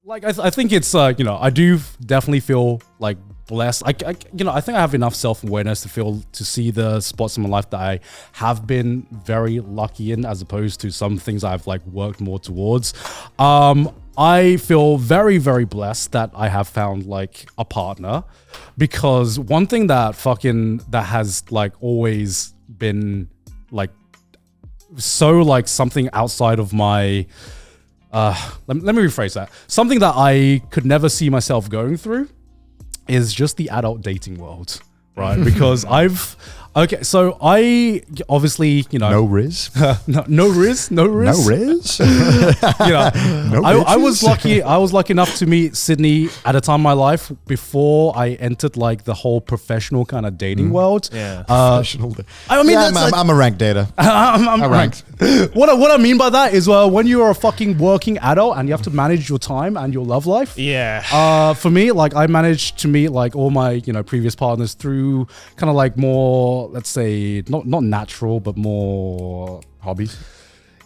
Like I think it's I do definitely feel like blessed. I think I have enough self-awareness to see the spots in my life that I have been very lucky in, as opposed to some things I've like worked more towards. I feel very, very blessed that I have found like a partner, because one thing that has like always been like so like something outside of my let me rephrase that. Something that I could never see myself going through is just the adult dating world, right? Because so I obviously, no Riz, no Riz. no Riz. I was lucky enough to meet Sydney at a time in my life before I entered like the whole professional kind of dating world. Yeah, professional. I mean, I'm a ranked dater. I'm ranked. What I mean by that is, when you are a fucking working adult and you have to manage your time and your love life. Yeah. For me, like I managed to meet like all my previous partners through kind of like more, let's say, not natural, but more hobbies.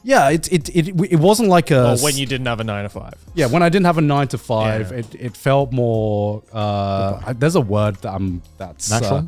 Yeah, it wasn't like a. When you didn't have a 9 to 5. Yeah, when I didn't have a 9 to 5, it felt more. There's a word that's natural,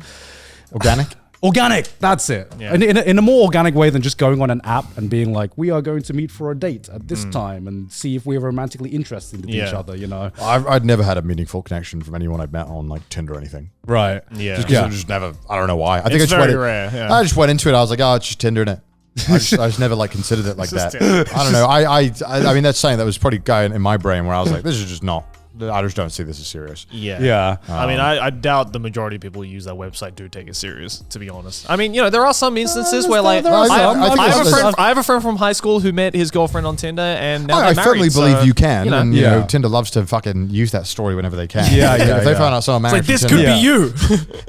organic. Organic, that's it. Yeah. In a more organic way than just going on an app and being like, we are going to meet for a date at this time and see if we're romantically interested in each other, I'd never had a meaningful connection from anyone I'd met on like Tinder or anything. Right. Yeah. Just because I just never, I don't know why. I think it's very rare. Yeah. I just went into it. I was like, oh, it's just Tinder, innit? I just never like considered it like that. I don't know. I mean, that's something that was probably going in my brain where I was like, this is just not. I just don't see this as serious. Yeah. I mean, I doubt the majority of people who use that website do take it serious, to be honest. I mean, there are some instances where like I have a friend from high school who met his girlfriend on Tinder, and now I they're firmly married, believe you can. And Tinder loves to fucking use that story whenever they can. Yeah. If they find out someone married, it's like, this could be you.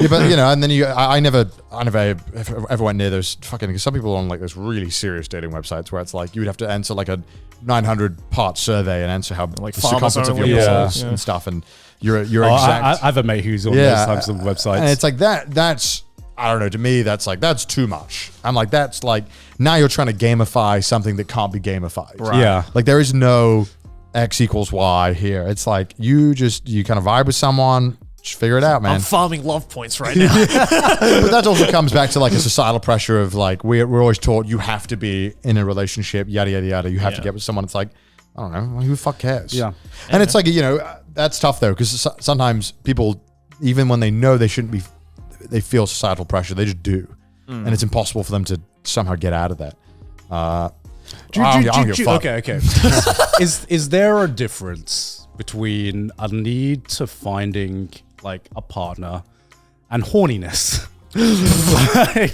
Yeah, but and then I never ever went near those fucking, because some people on like those really serious dating websites where it's like you would have to answer like a 900-part survey and answer how like the circumference of your balls and stuff, and you're exact. I have a mate who's on those types of websites, and it's like that's I don't know, to me that's too much. I'm like, that's like, now you're trying to gamify something that can't be gamified. Right. Yeah, like there is no X equals Y here. It's like you kind of vibe with someone. Just figure it out, man. I'm farming love points right now. But that also comes back to like a societal pressure of like, we're always taught you have to be in a relationship, yada, yada, yada. You have to get with someone. It's like, I don't know, who the fuck cares? Yeah. And it's like, that's tough though, because sometimes people, even when they know they shouldn't be, they feel societal pressure, they just do. And it's impossible for them to somehow get out of that. Okay. Is there a difference between a need to finding like a partner and horniness? Okay.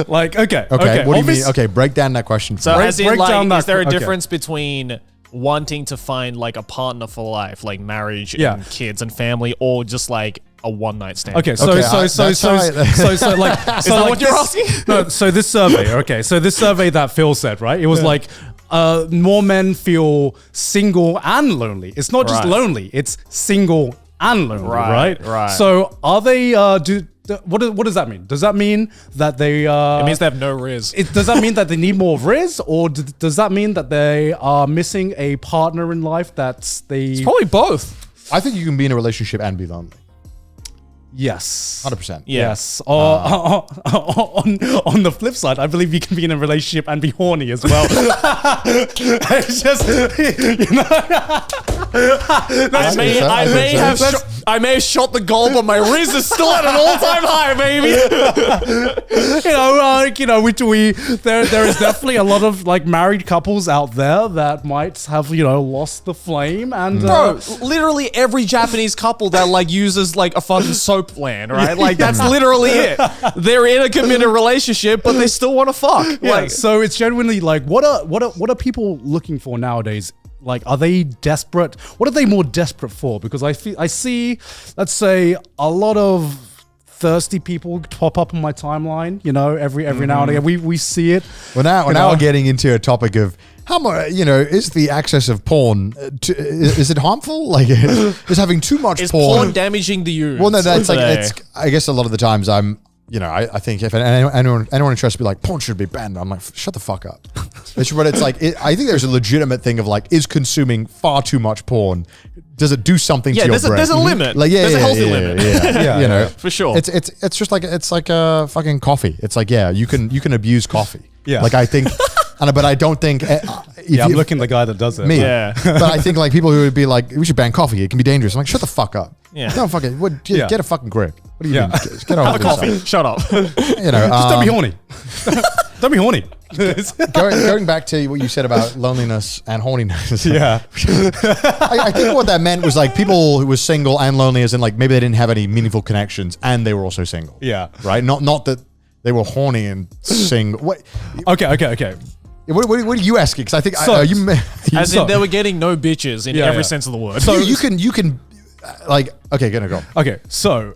What do you mean? Okay, break down that question. So as in, like, is there a difference between wanting to find like a partner for life, like marriage and kids and family, or just like a one-night stand? Okay, so like, is that what you're asking? No, so this survey, this survey that Phil said, right? It was like, more men feel single and lonely. It's not just lonely; it's single and lonely, right? So are they? What does that mean? Does that mean that they? It means they have no Riz. Does that mean that they need more Riz, or does that mean that they are missing a partner in life? It's probably both. I think you can be in a relationship and be lonely. Yes. 100%. Yes. On the flip side, I believe you can be in a relationship and be horny as well. It's just, I may have shot the goal, but my Riz is still at an all-time high, baby. There is definitely a lot of like married couples out there that might have lost the flame, and bro, literally every Japanese couple that like uses like a fucking soap land, right? Like that's literally it. They're in a committed relationship, but they still want to fuck. Yeah, like, so it's genuinely like, what are people looking for nowadays? Like, are they desperate? What are they more desperate for? Because I see, let's say, a lot of thirsty people pop up on my timeline. Every now and again, we see it. Well, now we're getting into a topic of how much, is the access of porn, is it harmful? Like, is having too much porn damaging the youth? Well, no, that's like, I guess a lot of the times you know, I think if anyone interested to be like, porn should be banned, I'm like, shut the fuck up. But it's like, I think there's a legitimate thing of like, is consuming far too much porn, does it do something to your brain? There's a limit. Like, there's a healthy limit. Yeah, you know, for sure. It's just like, it's like a fucking coffee. It's like, yeah, you can abuse coffee. Yeah. Like I think, but I don't think. I'm looking the guy that does it. Me. Yeah. But I think like people who would be like, we should ban coffee. It can be dangerous. I'm like, shut the fuck up. Yeah. Don't fucking, get a fucking grip. What do you mean? Get Have over a coffee. yourself. Shut up. You know, Just don't be horny. Don't be horny. going back to what you said about loneliness and horniness. Yeah. I think what that meant was like people who were single and lonely, as in like maybe they didn't have any meaningful connections and they were also single. Yeah. Right? Not that they were horny and single. What? Okay. What are you asking? Because I think As in they were getting no bitches in every sense of the word. So you can like, okay, gonna go. Okay, so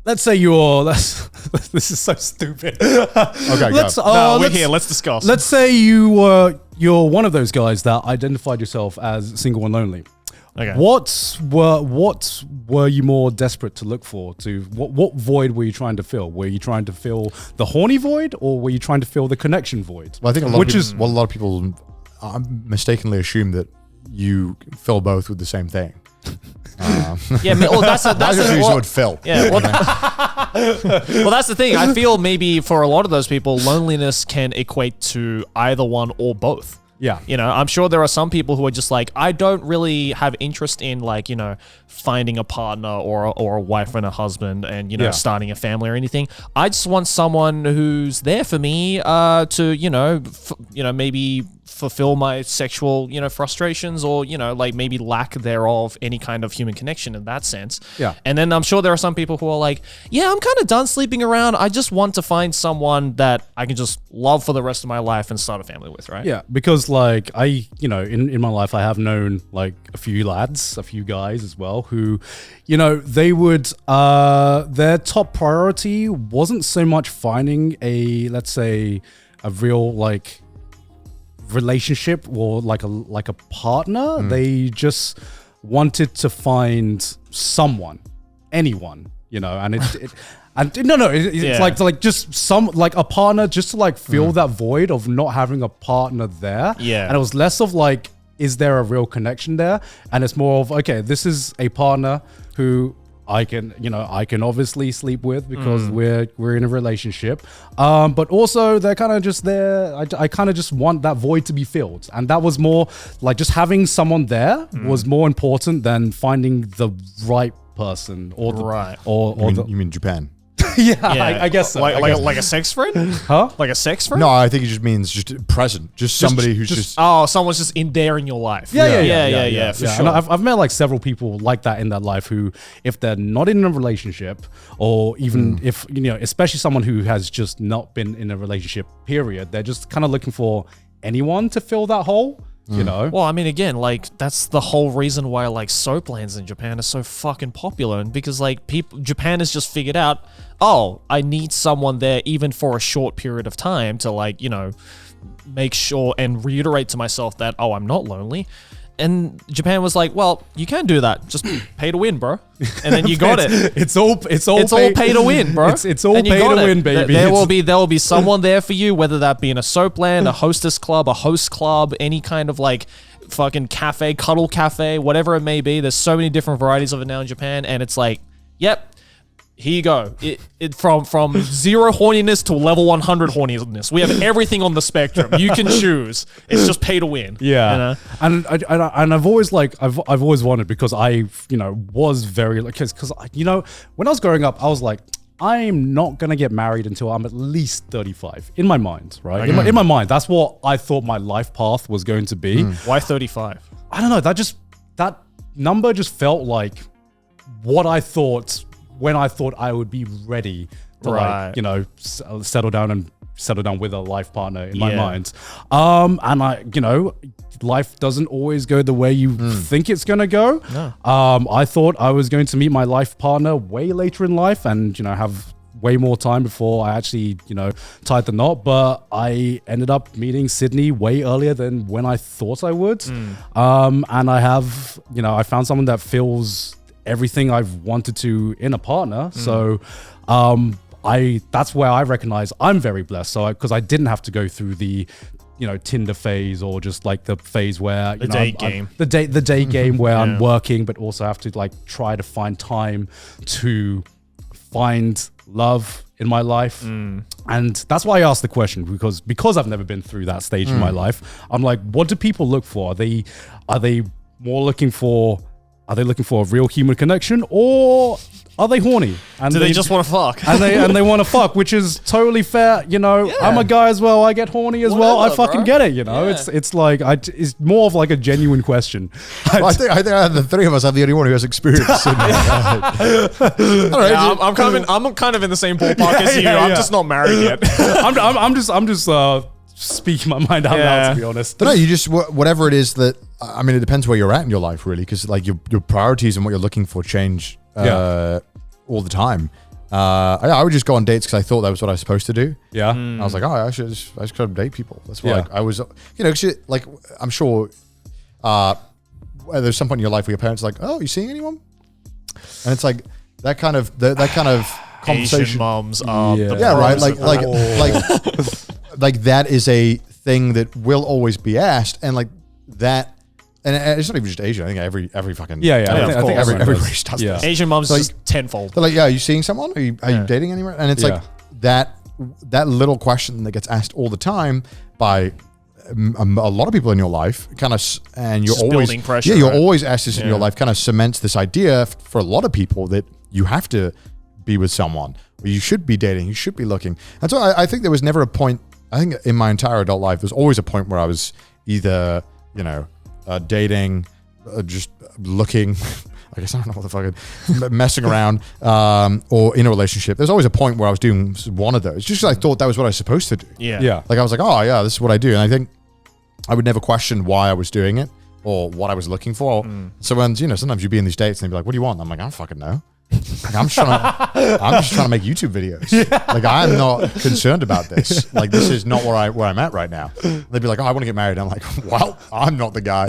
let's say this is so stupid. Okay, we're here. Let's discuss. Let's say you're one of those guys that identified yourself as single and lonely. Okay. What were you more desperate to look for? What void were you trying to fill? Were you trying to fill the horny void, or were you trying to fill the connection void? Well, I think a lot of people mistakenly assume that you fill both with the same thing. That's the word fill. Yeah. Well, that's the thing. I feel maybe for a lot of those people, loneliness can equate to either one or both. Yeah. You know, I'm sure there are some people who are just like, I don't really have interest in like, you know, finding a partner or a wife and a husband and, you know, starting a family or anything. I just want someone who's there for me to, maybe fulfill my sexual, frustrations or, like maybe lack thereof any kind of human connection in that sense. Yeah. And then I'm sure there are some people who are like, yeah, I'm kind of done sleeping around. I just want to find someone that I can just love for the rest of my life and start a family with, right? Yeah, because like in my life, I have known like a few guys as well who, they would, their top priority wasn't so much finding let's say a real like relationship or like a partner. They just wanted to find anyone, and it's like just like a partner just to like fill that void of not having a partner there. Yeah. And it was less of like, is there a real connection there? And it's more of, okay, this is a partner who I can obviously sleep with because we're in a relationship. But also they're kind of just there. I kind of just want that void to be filled. And that was more like just having someone there was more important than finding the right person or you mean Japan? I guess so. Like a sex friend? Huh? Like a sex friend? No, I think it just means just present. Just somebody who's just oh, someone's just in there in your life. Yeah, for sure. And I've met like several people like that in their life who, if they're not in a relationship, or even if especially someone who has just not been in a relationship, period, they're just kind of looking for anyone to fill that hole. Well, I mean, again, like that's the whole reason why like soap lands in Japan are so fucking popular, and because like Japan has just figured out, oh, I need someone there even for a short period of time to like make sure and reiterate to myself that I'm not lonely. And Japan was like, well, you can do that. Just pay to win, bro. And then you got it. It's all pay to win, bro. It's all pay to win, baby. There will be someone there for you, whether that be in a soap land, a hostess club, a host club, any kind of like fucking cafe, cuddle cafe, whatever it may be. There's so many different varieties of it now in Japan, and it's like, yep. Here you go. It from 0 horniness to level 100 horniness. We have everything on the spectrum. You can choose. It's just pay to win. Yeah, and I've always I've always wanted, because I was very like, because when I was growing up, I was like, I'm not gonna get married until I'm at least 35 in my mind, right? Okay. In my mind, that's what I thought my life path was going to be. Why 35? I don't know. That number just felt like what I thought when I thought I would be ready to settle down with a life partner in my mind. And life doesn't always go the way you think it's going to go. No. I thought I was going to meet my life partner way later in life and, have way more time before I actually, tied the knot. But I ended up meeting Sydney way earlier than when I thought I would. And I have, I found someone that fills everything I've wanted to in a partner. So that's where I recognize I'm very blessed. So because I didn't have to go through the, Tinder phase, or just like the phase where The date game. the day game where I'm working, but also have to like try to find time to find love in my life. And that's why I asked the question, because I've never been through that stage in my life. I'm like, what do people look for? Are they more looking for? Are they looking for a real human connection, or are they horny? And Do they just want to fuck? and they want to fuck, which is totally fair. I'm a guy as well. I get horny as well. I fucking get it. It's like it's more of like a genuine question. Well, I think the three of us are the only one who has experience. I'm kind of in the same ballpark as you. I'm just not married yet. I'm just speaking my mind out loud, to be honest. But no, you just whatever it is that. I mean, it depends where you're at in your life, really, because like your priorities and what you're looking for change all the time. I would just go on dates because I thought that was what I was supposed to do. Yeah, I was like, I just gotta date people. That's why I was, like I'm sure there's some point in your life where your parents are like, oh, you seeing anyone? And it's like that kind of conversation. Asian moms are right, like that is a thing that will always be asked, and like that. And it's not even just Asian. I think every fucking I think every race does this. Asian moms just tenfold. They're like, are you seeing someone? Are you dating anywhere? And it's like that little question that gets asked all the time by a lot of people in your life, and you're just always building pressure. you're always asked this in your life. Kind of cements this idea for a lot of people that you have to be with someone, or you should be dating, you should be looking. And so I think there was never a point. I think in my entire adult life, there's always a point where I was either dating, just looking, I guess I don't know what the fucking messing around, or in a relationship. There's always a point where I was doing one of those, just because I thought that was what I was supposed to do. Yeah. Like I was like, oh yeah, this is what I do. And I think I would never question why I was doing it or what I was looking for. So when, sometimes you'd be in these dates and they'd be like, what do you want? And I'm like, I don't fucking know. Like I'm just trying to make YouTube videos. Like I'm not concerned about this. Like this is not where I'm at right now. They'd be like, oh, I want to get married. I'm like, well, I'm not the guy.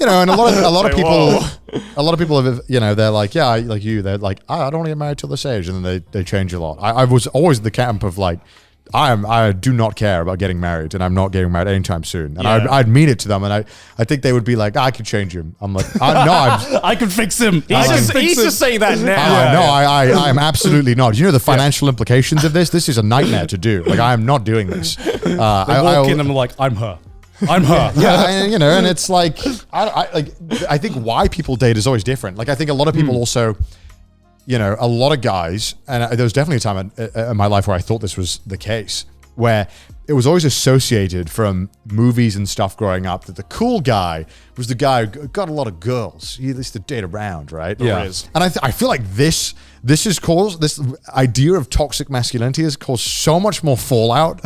And a lot of people have, they're like, yeah, like you. They're like, I don't want to get married till this age, and then they change a lot. I was always the camp of like, I do not care about getting married, and I'm not getting married anytime soon. And I'd mean it to them, and I think they would be like, I could change him. I'm like, I could fix him. He's just saying that now. I am absolutely not. You know the financial implications of this? This is a nightmare to do. Like I am not doing this. They walk in and I'm like, I'm her. Yeah, and it's like, I think why people date is always different. Like I think a lot of people also, a lot of guys, and there was definitely a time in my life where I thought this was the case, where it was always associated from movies and stuff growing up that the cool guy was the guy who got a lot of girls. He used to date around, right? Yeah. And I feel like this has caused, this idea of toxic masculinity has caused so much more fallout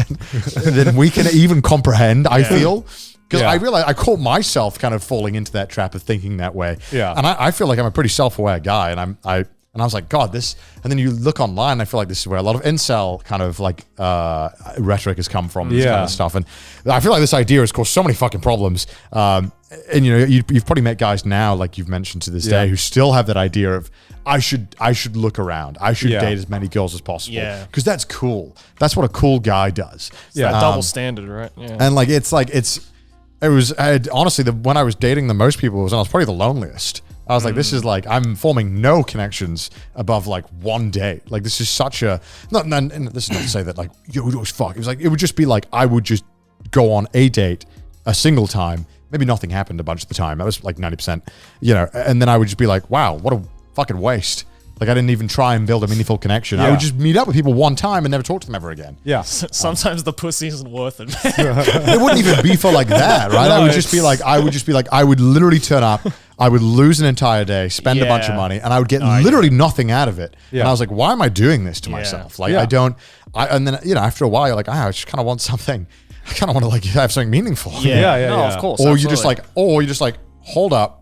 than we can even comprehend, I feel. Because I realize I caught myself kind of falling into that trap of thinking that way. Yeah. And I feel like I'm a pretty self-aware guy, and I was like, God, this. And then you look online, I feel like this is where a lot of incel kind of like rhetoric has come from, this kind of stuff. And I feel like this idea has caused so many fucking problems. And you've probably met guys now, like you've mentioned to this day, who still have that idea of I should look around, I should date as many girls as possible, because that's cool. That's what a cool guy does. That double standard, right? Yeah. And like honestly, when I was dating the most people was when I was probably the loneliest. I was like, this is like, I'm forming no connections above like one date. Like this is such a, and this is not to say that like, yo, it was fuck. It was like, it would just be like, I would just go on a date a single time. Maybe nothing happened a bunch of the time. That was like 90%, and then I would just be like, wow, what a fucking waste. Like I didn't even try and build a meaningful connection. I would just meet up with people one time and never talk to them ever again. Yeah. Sometimes the pussy isn't worth it. It wouldn't even be for like that, right? I would just be like, I would literally turn up. I would lose an entire day, spend a bunch of money, and I would get literally nothing out of it. Yeah. And I was like, why am I doing this to myself? Like and then, after a while, you're like, I just kind of want something. I kind of want to like have something meaningful. Of course. Or you're just like, hold up.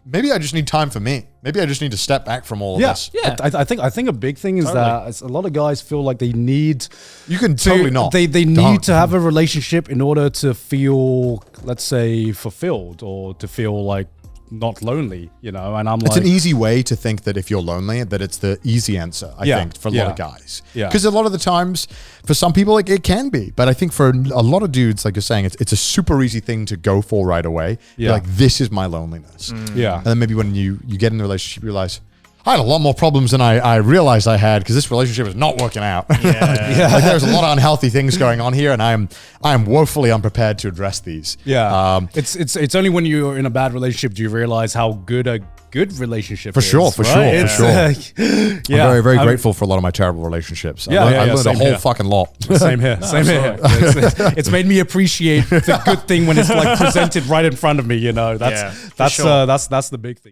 Maybe I just need time for me. Maybe I just need to step back from all of this. Yeah, I think a big thing is that a lot of guys feel like they need. You can totally not. They need to have a relationship in order to feel, let's say, fulfilled, or to feel like not lonely, you know. And I'm It's like, an easy way to think that if you're lonely, that it's the easy answer, I think, for a lot of guys. Yeah. Because a lot of the times, for some people, it can be. But I think for a lot of dudes, like you're saying, it's a super easy thing to go for right away. Yeah. You're like, this is my loneliness. Yeah. And then maybe when you get in a relationship, you realize, I had a lot more problems than I realized I had because this relationship is not working out. Like there's a lot of unhealthy things going on here, and I am woefully unprepared to address these. Yeah. It's only when you're in a bad relationship do you realize how good a good relationship is. For sure. I'm very, very grateful for a lot of my terrible relationships. I learned a whole fucking lot. Same here. It's made me appreciate the good thing when it's like presented right in front of me. You know, that's the big thing.